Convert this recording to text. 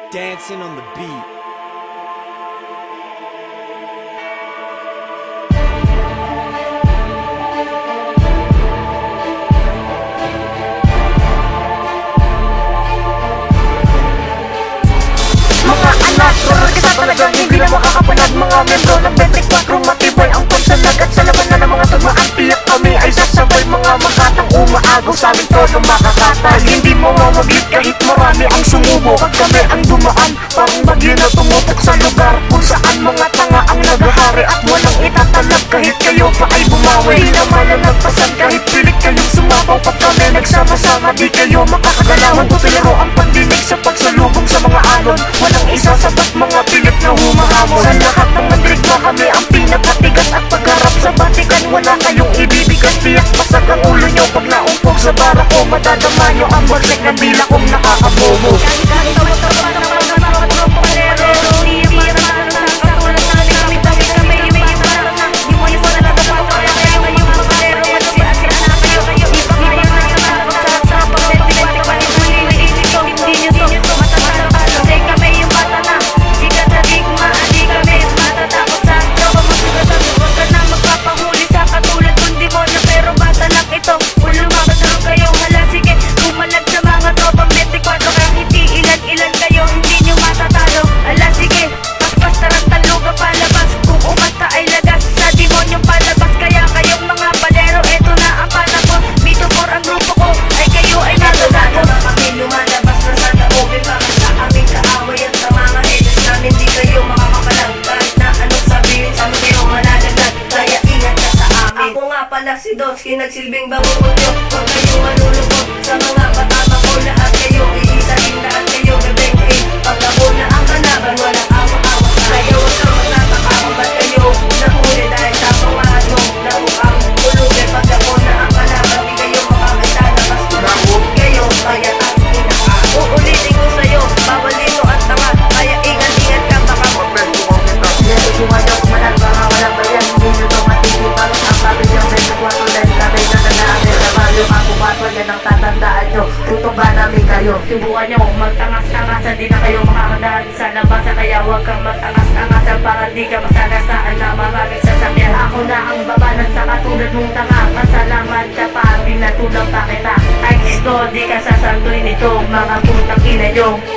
Dancing on the beat. Mga anak, lalo kita talagang hindi na makakapanag. Mga membro ng 24 matibay ang pagsalag. Sa laban na ng mga tagmaan, tiyak kami ay sasabay. Mga makatang umaagaw sa aming tono makakatay. Hindi mo mamaglit kahit marami ang sumubo. Pag kami ang dumaan, parang bagyo na tumutok sa lugar kung saan mga tanga ang nagahari at walang itatalab kahit kayo pa ay bumawi. Di naman ang nagpasan kahit pilit kayong sumabaw. Pag kami nagsama-sama, di kayo makakagalawan. Tutularo ang pandinig sa pagsalubong sa mga alon. Walang isa sabat mga pilit na humahamon. Sa lahat ng mandirigma kami ang pinakatigas. At pagharap sa batikan, wala kayong ibibigas. Tiyak pasag ang ulo nyo pag naumpog sa bara ko. Madadama nyo ang bagsik ng dila kong nakakabobo. Si Donsky nagsilbing bangungot. Huwag kayong manulubog sa mga patama ko. Lahat kayo iisahin, lahat kayo bebeng. Pag ako na ang kalaban, walang awa-awa. Kaya huwag kang magtataka kung ba't kayo nahuli dahil sa pangahan mo na mukhang ulugin. Pag ako na ang kalaban, di kayo makakasana. Mas kumahog kayo, kaya ang inaka. Uulitin ko sa'yo, bawal dito at tanga. Kaya ingat-ingat ka, baka magpento ang kita. Hindi ko nga daw kumalag, baka walang bayan. Hindi nyo ito matitipan ang kapit yung 24 dahil kami na nanamin na yung ako bato, yan ang tatandaan nyo. Tutuba namin kayo. Subukan nyo magtangas-tangasan, di na kayo makakadaan sa labasan. Kaya huwag kang magtangas-tangasan para di ka masagasaan na maraming sasakyan. Ako na ang babanan sa katulad mong tanga. Pasalamat ka pa, pinatulang pa kita. Ay, gusto, di ka sasantuin ito, mga putang ina nyo.